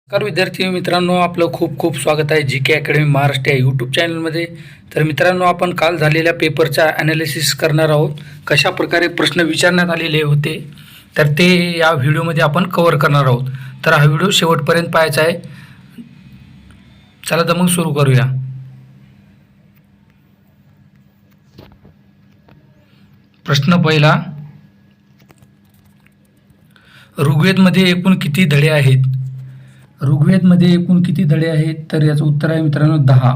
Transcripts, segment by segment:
नमस्कार विद्यार्थी मित्रांनो, आपलं खूप खूप स्वागत आहे जी के अकॅडमी महाराष्ट्र या यूट्यूब चॅनलमध्ये. तर मित्रांनो, आपण काल झालेल्या पेपरचा ॲनालिसिस करणार आहोत. कशा प्रकारे प्रश्न विचारण्यात आलेले होते तर ते या व्हिडिओमध्ये आपण कव्हर करणार आहोत. तर हा व्हिडिओ शेवटपर्यंत पाहायचा आहे. चला तर मग सुरू करूया. प्रश्न पहिला, ऋग्वेदमध्ये एकूण किती धडे आहेत? ऋग्वेदमध्ये एकूण किती धडे आहेत? तर याचं उत्तर आहे मित्रांनो 10.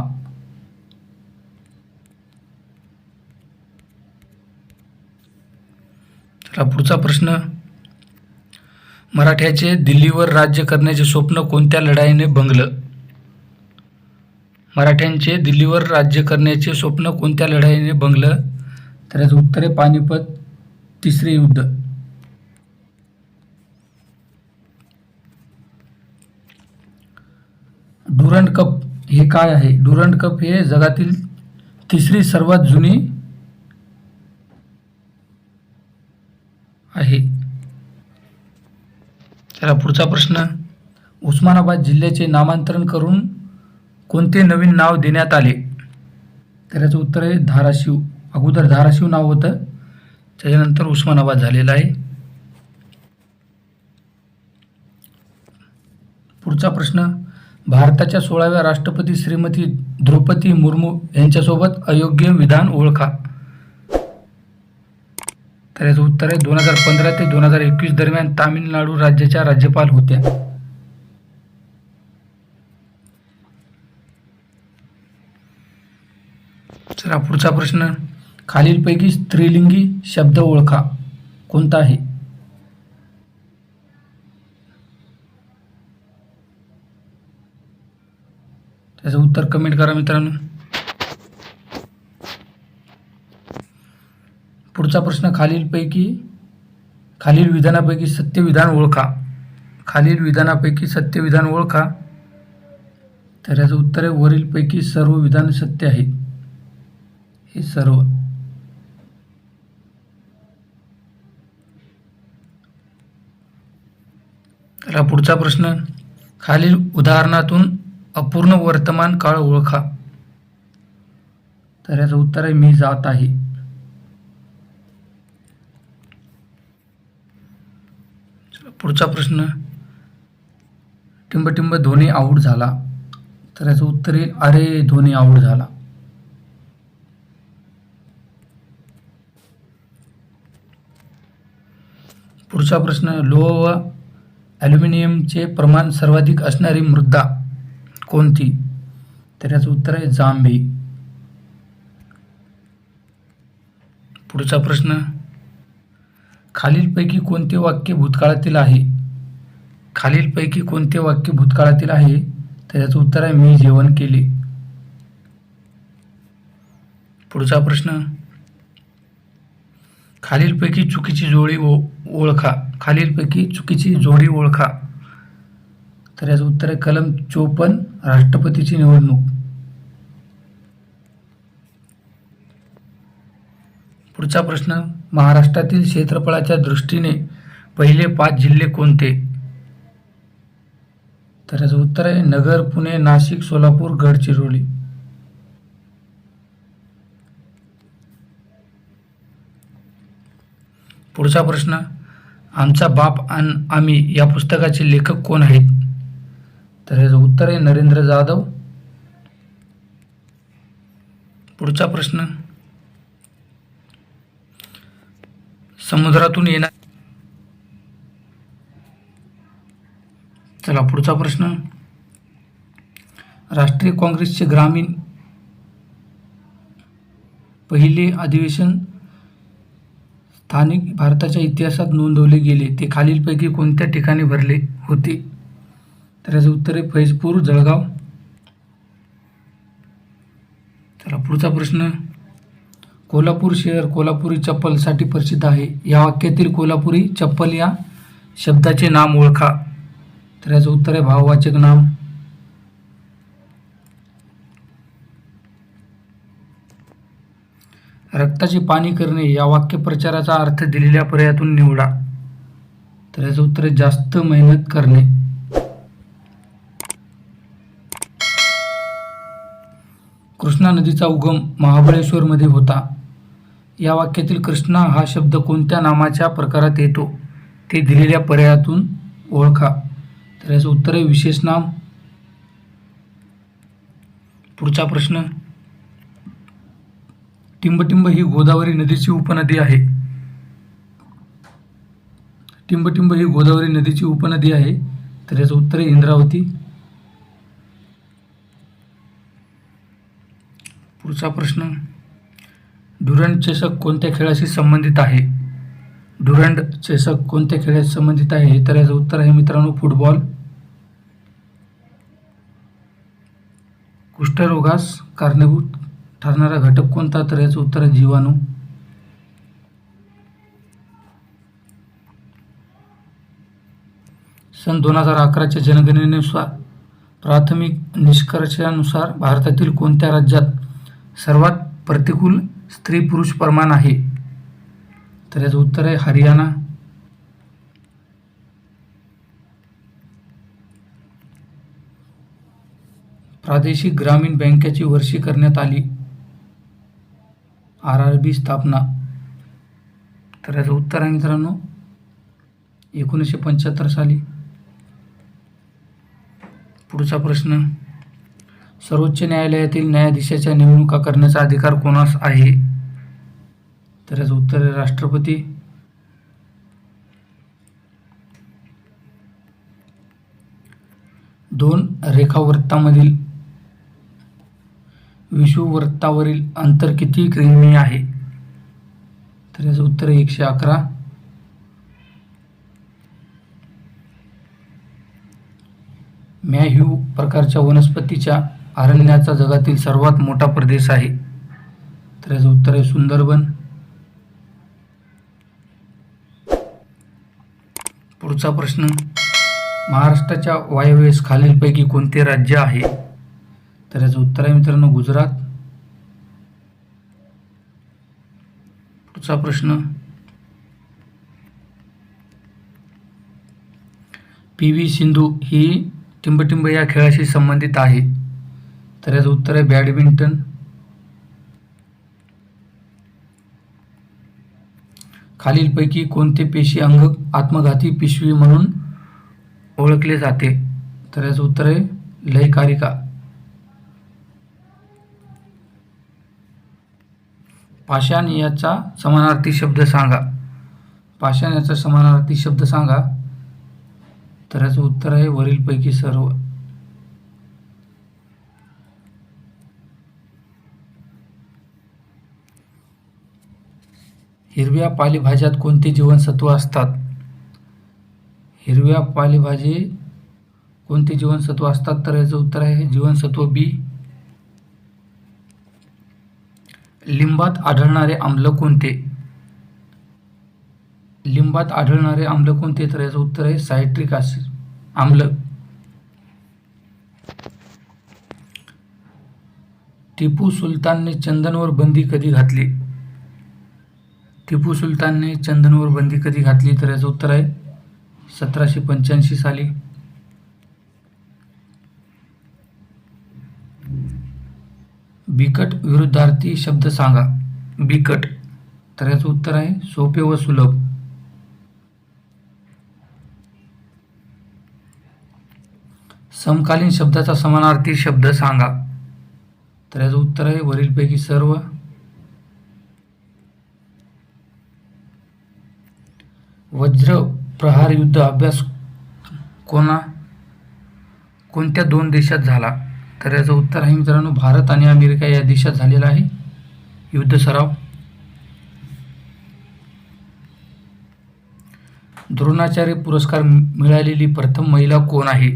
चला पुढचा प्रश्न, मराठ्याचे दिल्लीवर राज्य करण्याचे स्वप्न कोणत्या लढाईने भंगलं? मराठ्यांचे दिल्लीवर राज्य करण्याचे स्वप्न कोणत्या लढाईने भंगलं? तर याचं उत्तर आहे पानिपत, तिसरे युद्ध. डुरंड कप हे काय आहे? डुरंड कप हे जगातील तिसरी सर्वात जुनी आहे. चला पुढचा प्रश्न, उस्मानाबाद जिल्ह्याचे नामांतरण करून कोणते नवीन नाव देण्यात आले? तर याचं उत्तर आहे धाराशिव. अगोदर धाराशिव नाव होतं, त्याच्यानंतर उस्मानाबाद झालेलं आहे. पुढचा प्रश्न, भारताच्या 16व्या राष्ट्रपती श्रीमती द्रौपदी मुर्मू यांच्यासोबत अयोग्य विधान ओळखा. तर याचं उत्तर आहे 2015 ते 2021 दरम्यान तामिळनाडू राज्याच्या राज्यपाल होत्या. चला पुढचा प्रश्न, खालीलपैकी स्त्रीलिंगी शब्द ओळखा. कोणता आहे? त्याचं उत्तर कमेंट करा मित्रांनो. पुढचा प्रश्न, खालील विधानापैकी सत्य विधान ओळखा. खालील विधानापैकी सत्य विधान ओळखा. तर याचं उत्तर आहे वरीलपैकी सर्व विधान सत्य आहे. हे सर्व. त्याला पुढचा प्रश्न, खालील उदाहरणातून अपूर्ण वर्तमान काळ ओळखा. तर याचं उत्तर आहे मी जात आहे. पुढचा प्रश्न, टिंबटिंब धोनी आऊट झाला. तर याचं उत्तर येईल अरे धोनी आऊट झाला. पुढचा प्रश्न, लोह व ॲल्युमिनियमचे प्रमाण सर्वाधिक असणारी मृदा कोणती? तर याचं उत्तर आहे जांभी. पुढचा प्रश्न, खालीलपैकी कोणते वाक्य भूतकाळातील आहे? खालीलपैकी कोणते वाक्य भूतकाळातील आहे? तर याचं उत्तर आहे मी जेवण केले. पुढचा प्रश्न, खालीलपैकी चुकीची जोडी ओळखा. खालीलपैकी चुकीची जोडी ओळखा. तर याचं उत्तर आहे कलम 54 राष्ट्रपतीची निवडणूक. पुढचा प्रश्न, महाराष्ट्रातील क्षेत्रफळाच्या दृष्टीने पहिले 5 जिल्हे कोणते? तर याचं उत्तर आहे नगर, पुणे, नाशिक, सोलापूर, गडचिरोली. पुढचा प्रश्न, आमचा बाप आणि आम्ही या पुस्तकाचे लेखक कोण आहेत? तर याचं उत्तर आहे नरेंद्र जाधव. पुढचा प्रश्न, समुद्रातून येणार. चला पुढचा प्रश्न, राष्ट्रीय काँग्रेसचे ग्रामीण पहिले अधिवेशन स्थानिक भारताच्या इतिहासात नोंदवले गेले ते खालीलपैकी कोणत्या ठिकाणी भरले होते? तर याचं उत्तर आहे फैजपूर, जळगाव. चला पुढचा प्रश्न, कोल्हापूर शहर कोल्हापुरी चप्पलसाठी प्रसिद्ध आहे. या वाक्यातील कोल्हापुरी चप्पल या शब्दाचे नाम ओळखा. तर याचं उत्तर आहे भाववाचक नाम. रक्ताचे पाणी करणे या वाक्यप्रचाराचा अर्थ दिलेल्या पर्यायातून निवडा. तर याचं उत्तर आहे जास्त मेहनत करणे. कृष्णा नदीचा उगम महाबळेश्वरमध्ये होता. या वाक्यातील कृष्णा हा शब्द कोणत्या नामाच्या प्रकारात येतो ते दिलेल्या पर्यायातून ओळखा. तर याचं उत्तर आहे विशेष नाम. पुढचा प्रश्न, टिंबटिंब ही गोदावरी नदीची उपनदी आहे. टिंबटिंब ही गोदावरी नदीची उपनदी आहे. तर याचं उत्तर आहे इंद्रावती. पुढचा प्रश्न, ड्युरंड चषक कोणत्या खेळाशी संबंधित आहे? ड्युरंड चषक कोणत्या खेळाशी संबंधित आहे? तर याचं उत्तर आहे मित्रांनो फुटबॉल. कुष्ठरोगास कारणीभूत ठरणारा घटक कोणता? तर याचं उत्तर आहे जीवाणू. सन 2011च्या जनगणनेनुसार प्राथमिक निष्कर्षानुसार भारतातील कोणत्या राज्यात सर्वात प्रतिकूल स्त्री पुरुष प्रमाण आहे? तर याचं उत्तर आहे हरियाणा. प्रादेशिक ग्रामीण बँकेची वर्षी करण्यात आली RRB स्थापना. तर याचं उत्तर आहे मित्रांनो 1975 साली. पुढचा प्रश्न, सर्वोच्च न्यायालयातील न्यायाधीशाच्या नेमणुका करण्याचा अधिकार कोणास आहे? तर याचं उत्तर आहे राष्ट्रपती. दोन रेखावृत्तामधील विषुववृत्तावरील अंतर किती किमी आहे? तर याचं उत्तर आहे 111. मॅह्यू प्रकारच्या वनस्पतीच्या अरण्याचा जगातील सर्वात मोठा प्रदेश आहे. तर याचं उत्तर आहे सुंदरबन. पुढचा प्रश्न, महाराष्ट्राच्या वायव्येस खालीलपैकी कोणते राज्य आहे? तर याचं उत्तर आहे मित्रांनो गुजरात. पुढचा प्रश्न, PV सिंधू ही टिंबटिंब या खेळाशी संबंधित आहे. तर याचं उत्तर आहे बॅडमिंटन. खालीलपैकी कोणते पेशी अंग आत्मघाती पिशवी म्हणून ओळखले जाते? तर याचं उत्तर आहे लयकारिका. पाषाण याचा समानार्थी शब्द सांगा. पाषाण याचा समानार्थी शब्द सांगा. तर याचं उत्तर आहे वरीलपैकी सर्व. हिरव्या पालेभाज्यात कोणते जीवनसत्व असतात? हिरव्या पालेभाजी कोणते जीवनसत्व असतात? तर याचं उत्तर आहे जीवनसत्व B. लिंबात आढळणारे आम्ल कोणते? लिंबात आढळणारे आम्ल कोणते? तर याचं उत्तर आहे सायट्रिक ॲसिड आम्ल. टिपू सुलतानने चंदनवर बंदी कधी घातली? टिपू सुलतानने चंदनवर बंदी कधी घातली? तर याचं उत्तर आहे 1785 साली. बिकट विरुद्धार्थी शब्द सांगा. बिकट. तर याचं उत्तर आहे सोपे व सुलभ. समकालीन शब्दाचा समानार्थी शब्द सांगा. तर याचं उत्तर आहे वरीलपैकी सर्व. वज्र प्रहार युद्ध अभ्यास कोणत्या दोन देशात झाला? तर याचं उत्तर आहे मित्रांनो भारत आणि अमेरिका या देशात झालेला आहे युद्ध सराव. द्रोणाचार्य पुरस्कार मिळालेली प्रथम महिला कोण आहे?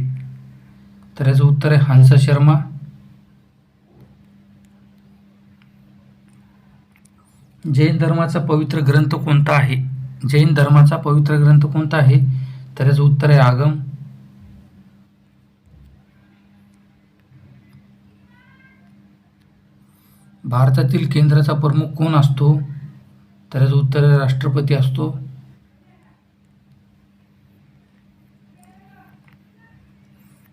तर याचं उत्तर आहे हंसा शर्मा. जैन धर्माचा पवित्र ग्रंथ कोणता आहे? जैन धर्माचा पवित्र ग्रंथ कोणता आहे? तर याचं उत्तर आहे आगम. भारतातील केंद्राचा प्रमुख कोण असतो? तर याचं उत्तर आहे राष्ट्रपती असतो.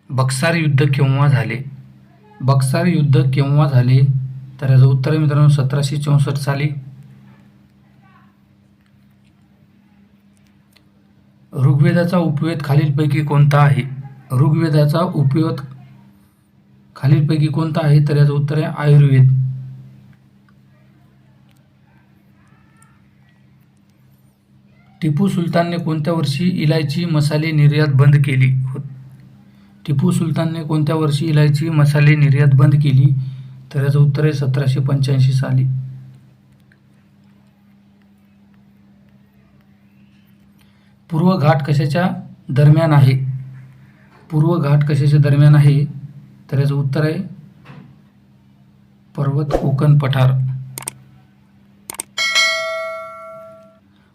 बक्सार युद्ध केव्हा झाले? बक्सार युद्ध केव्हा झाले? तर याचं उत्तर आहे मित्रांनो 1764 साली. ऋग्वेदाचा उपवेद खालीलपैकी कोणता आहे? ऋग्वेदाचा उपवेद खालीलपैकी कोणता आहे? तर याचं उत्तर आहे आयुर्वेद. टिपू सुलतानने कोणत्या वर्षी इलायची मसाले निर्यात बंद केली? टिपू सुलतानने कोणत्या वर्षी इलायची मसाले निर्यात बंद केली? तर याचं उत्तर आहे 1785 साली. पूर्व घाट कशाच्या दरम्यान आहे? पूर्व घाट कशाच्या दरम्यान आहे? तर याचं उत्तर आहे पर्वत कोकण पठार.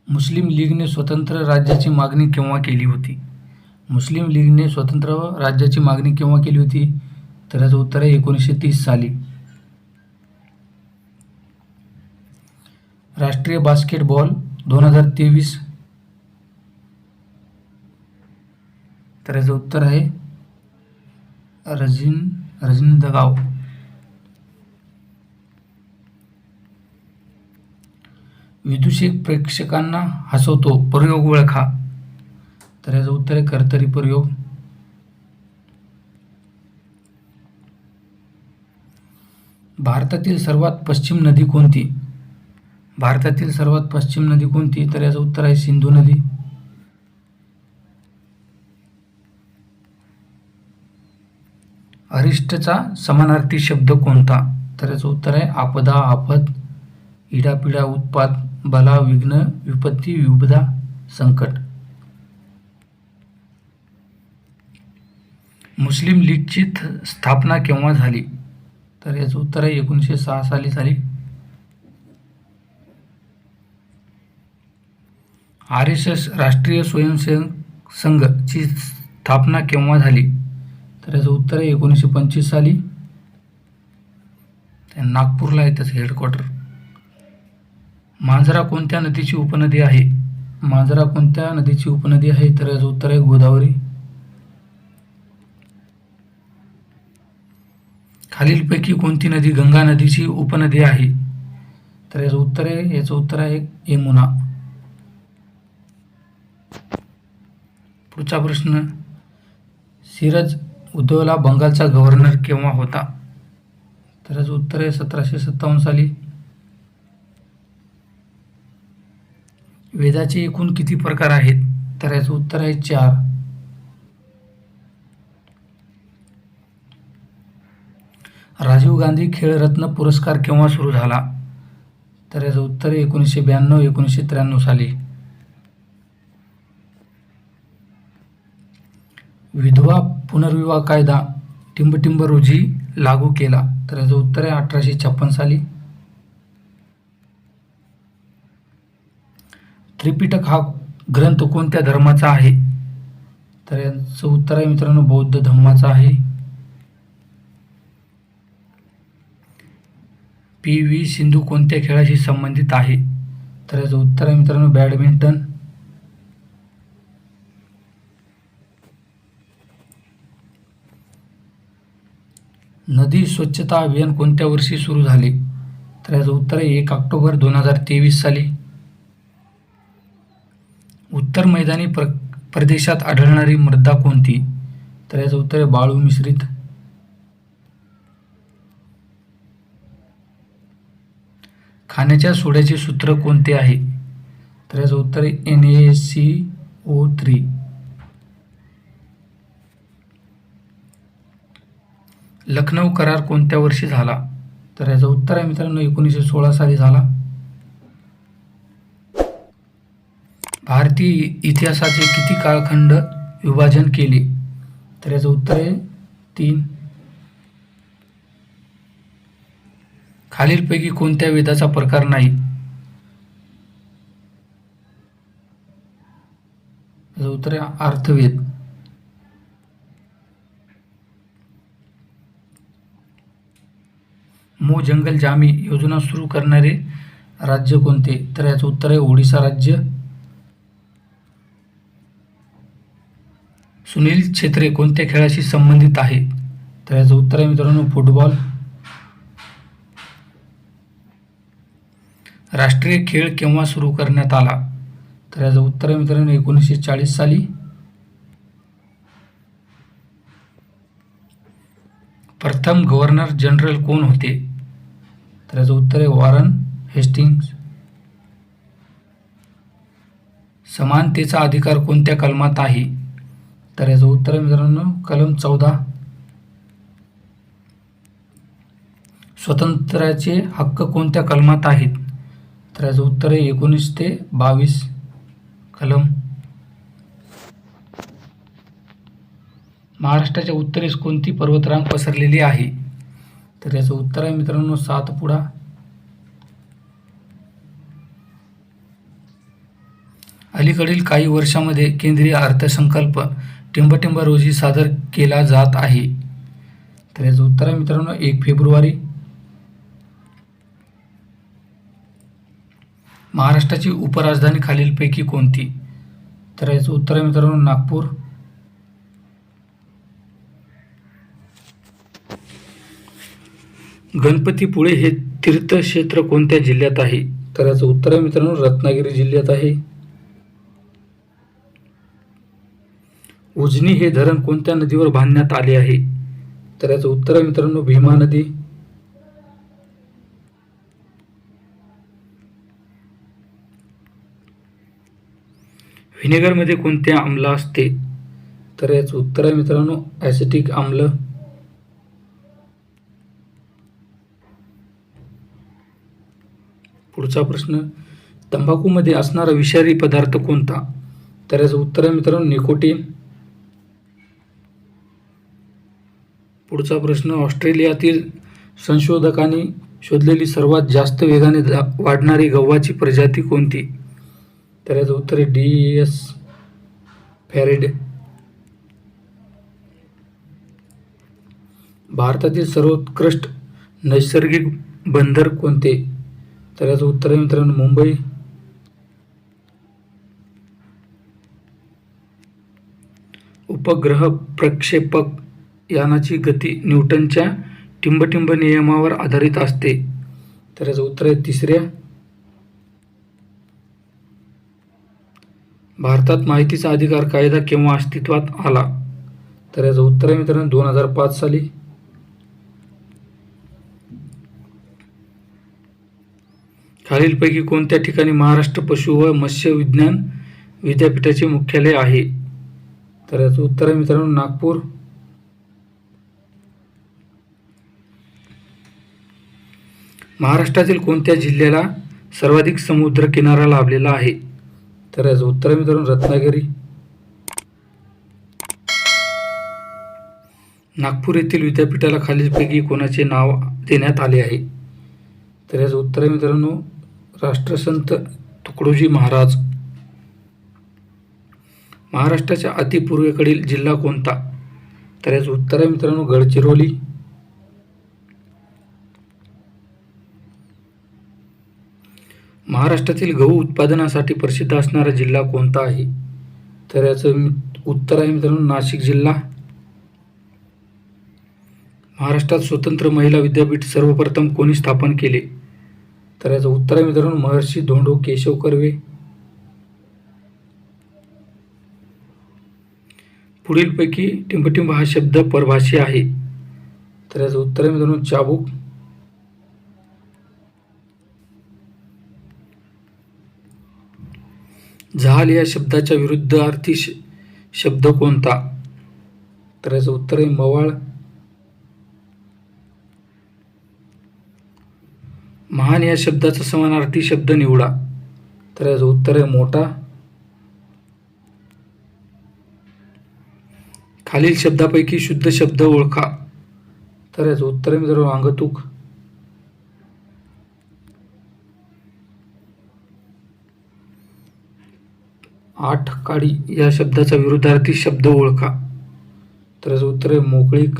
मुस्लिम लीगने स्वतंत्र राज्याची मागणी केव्हा केली होती? मुस्लिम लीगने स्वतंत्र राज्याची मागणी केव्हा केली होती? तर याचं उत्तर आहे 1930 साली. राष्ट्रीय बास्केटबॉल 2023. तर याचं उत्तर आहे रजिंदगाव. विदूषक प्रेक्षकांना हसवतो प्रयोग ओळखा. तर याचं उत्तर आहे कर्तरी प्रयोग. भारतातील सर्वात पश्चिम नदी कोणती? भारतातील सर्वात पश्चिम नदी कोणती? तर याचं उत्तर आहे सिंधू नदी. अरिष्टचा समानार्थी शब्द कोणता? तर याचं उत्तर आहे आपदा, आफत, इडापिडा, उत्पात, बला, विघ्न, विपत्ती, विपदा, संकट. मुस्लिम लीगची स्थापना केव्हा झाली? तर याचं उत्तर आहे 1906 साली झाली. RSS राष्ट्रीय स्वयंसेवक संघ ची स्थापना केव्हा झाली? तर याचं उत्तर आहे 1925 साली. नागपूरला आहे त्याचं हेडक्वार्टर. मांजरा कोणत्या नदीची उपनदी आहे? मांजरा कोणत्या नदीची उपनदी आहे? तर याचं उत्तर आहे गोदावरी. खालीलपैकी कोणती नदी गंगा नदीची उपनदी आहे? तर याचं उत्तर आहे यमुना. पुढचा प्रश्न, सिराज उद्दौला बंगालचा गव्हर्नर केव्हा होता? तर याचं उत्तर आहे 1757 साली. वेदाचे एकूण किती प्रकार आहेत? तर याचं उत्तर आहे 4. राजीव गांधी खेळरत्न पुरस्कार केव्हा सुरू झाला? तर याचं उत्तर आहे 1992-1993 साली. विधवा पुनर्विवाह कायदा टिंबटिंब रोजी लागू केला? तर याचं उत्तर आहे 1856 साली. त्रिपिटक हा ग्रंथ कोणत्या धर्माचा आहे? तर याचं उत्तर आहे मित्रांनो बौद्ध धर्माचा आहे. PV सिंधू कोणत्या खेळाशी संबंधित आहे? तर याचं उत्तर आहे मित्रांनो बॅडमिंटन. नदी स्वच्छता अभियान कोणत्या वर्षी सुरू झाले? तर याचं उत्तर आहे 1 ऑक्टोबर 2023 साली. उत्तर मैदानी प्रदेशात आढळणारी मृदा कोणती? तर याचं उत्तर आहे वाळू मिश्रित. खाण्याच्या सोड्याचे सूत्र कोणते आहे? तर याचं उत्तर आहे NaCO3. लखनौ करार कोणत्या वर्षी झाला? तर याचं उत्तर आहे मित्रांनो 1916 साली झाला. भारतीय इतिहासाचे किती कालखंड विभाजन केले? तर याचं उत्तर आहे 3. खालीलपैकी कोणत्या वेदाचा प्रकार नाही? याचं उत्तर आहे अर्थवेद. मो जंगल जामी योजना सुरू करणारे राज्य कोणते? तर याचं उत्तर आहे ओडिशा राज्य. सुनील छेत्री कोणत्या खेळाशी संबंधित आहे? तर याचं उत्तर आहे मित्रांनो फुटबॉल. राष्ट्रीय खेळ केव्हा सुरू करण्यात आला? तर याचं उत्तर आहे मित्रांनो 1940 साली. प्रथम गव्हर्नर जनरल कोण होते? तर याचं उत्तर आहे वॉरन हेस्टिंग्स. समानतेचा अधिकार कोणत्या कलमात आहे? तर याचं उत्तर आहे मित्रांनो कलम 14. स्वातंत्र्याचे हक्क कोणत्या कलमात आहेत? तर याचं उत्तर आहे 19 ते 22 कलम. महाराष्ट्राच्या उत्तरेस कोणती पर्वतरांग पसरलेली आहे? तर याचं उत्तर आहे मित्रांनो सातपुडा. अलीकडील काही वर्षांमध्ये केंद्रीय अर्थसंकल्प टिंबटिंब रोजी सादर केला जात आहे. तर याचं उत्तर आहे मित्रांनो 1 फेब्रुवारी. महाराष्ट्राची उपराजधानी खालीलपैकी कोणती? तर याचं उत्तर आहे मित्रांनो नागपूर. गणपतीपुळे हे तीर्थक्षेत्र कोणत्या जिल्ह्यात आहे? तर याचं उत्तर आहे मित्रांनो रत्नागिरी जिल्ह्यात आहे. उजनी हे धरण कोणत्या नदीवर बांधण्यात आले आहे? तर याचं उत्तर आहे मित्रांनो भीमा नदी. व्हिनेगरमध्ये कोणते आम्ल असते? तर याचं उत्तर आहे मित्रांनो ॲसिटिक आम्ल. पुढचा प्रश्न, तंबाखूमध्ये असणारा विषारी पदार्थ कोणता? तर याचं उत्तर आहे मित्रांनो निकोटीन. पुढचा प्रश्न, ऑस्ट्रेलियातील संशोधकांनी शोधलेली सर्वात जास्त वेगाने वाढणारी गव्हाची प्रजाती कोणती? तर याचं उत्तर आहे DES फॅरिड. भारतातील सर्वोत्कृष्ट नैसर्गिक बंदर कोणते? तर याचं उत्तर आहे मित्रांनो मुंबई. उपग्रह प्रक्षेपक यानाची गती न्यूटनच्या टिंबटिंब नियमावर आधारित असते. तर याचं उत्तर आहे 3ऱ्या. भारतात माहितीचा अधिकार कायदा केव्हा अस्तित्वात आला? तर याचं उत्तर आहे मित्रांनो 2005 साली. खालीलपैकी कोणत्या ठिकाणी महाराष्ट्र पशु व मत्स्य विज्ञान विद्यापीठाचे मुख्यालय आहे? तर याचं उत्तर आहे मित्रांनो नागपूर. महाराष्ट्रातील कोणत्या जिल्ह्याला सर्वाधिक समुद्र किनारा लाभलेला आहे? तर याचं उत्तर आहे मित्रांनो रत्नागिरी. नागपूर येथील विद्यापीठाला खालीलपैकी कोणाचे नाव देण्यात आले आहे? तर याचं उत्तर आहे मित्रांनो राष्ट्रसंत तुकडोजी महाराज. महाराष्ट्राच्या अतिपूर्वेकडील जिल्हा कोणता? तर याचं उत्तर आहे मित्रांनो गडचिरोली. महाराष्ट्रातील गहू उत्पादनासाठी प्रसिद्ध असणारा जिल्हा कोणता आहे? तर याचं उत्तर आहे मित्रांनो नाशिक जिल्हा. महाराष्ट्रात स्वतंत्र महिला विद्यापीठ सर्वप्रथम कोणी स्थापन केले? तर याचं उत्तर आहे मित्रांनो महर्षी धोंडो केशव कर्वे. पुढीलपैकी टिंबटिंब हा शब्द परभाषी आहे. तर याचं उत्तर आहे मित्रांनो चाबूक. जहाल या शब्दाच्या विरुद्धार्थी शब्द कोणता? तर याचं उत्तर आहे मवाळ. महान या शब्दाचा समानार्थी शब्द निवडा. तर याचं उत्तर आहे मोठा. खालील शब्दापैकी शुद्ध शब्द ओळखा. तर याचं उत्तर आहे मित्रांनो अंगतूक. आठ काडी या शब्दाचा विरुद्धार्थी शब्द ओळखा. तर याचं उत्तर आहे मोकळीक.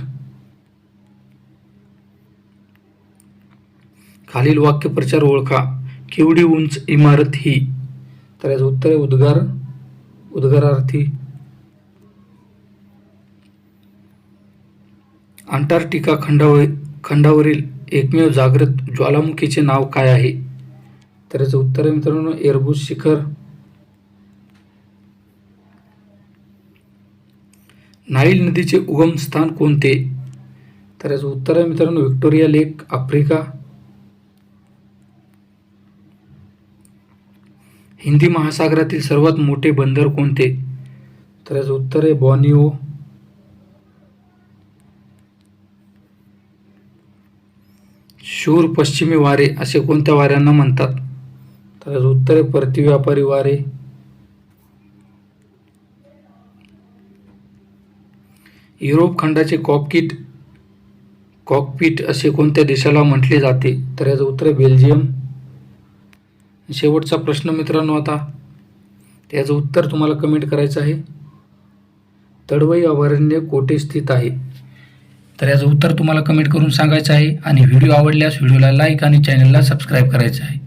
खालील वाक्यप्रचार ओळखा. केवढी उंच इमारत ही? तर याचं उत्तर आहे उद्गार, उद्गारार्थी. अंटार्क्टिका खंडावरील एकमेव जागृत ज्वालामुखीचे नाव काय आहे? तर याचं उत्तर आहे मित्रांनो एरबुस शिखर. नाईल नदीचे उगम स्थान कोणते? तर याचं उत्तर आहे मित्रांनो व्हिक्टोरिया लेक, आफ्रिका. हिंदी महासागरातील सर्वात मोठे बंदर कोणते? तर याचं उत्तर आहे बॉर्निओ. शूर पश्चिमी वारे असे कोणत्या वाऱ्यांना म्हणतात? तर याचं उत्तर आहे परतीव्यापारी वारे. युरोप खंडाचे कॉकपिट असे कोणत्या देशाला म्हटले जाते? तर याचं उत्तर आहे बेल्जियम. शेवटचा प्रश्न मित्रांनो आता त्याचं उत्तर तुम्हाला कमेंट करायचं आहे. तडवई अभयारण्य कोठे स्थित आहे? तर याचं उत्तर तुम्हाला कमेंट करून सांगायचं आहे आणि व्हिडिओ आवडल्यास व्हिडिओला लाईक आणि चॅनलला सबस्क्राईब करायचं आहे.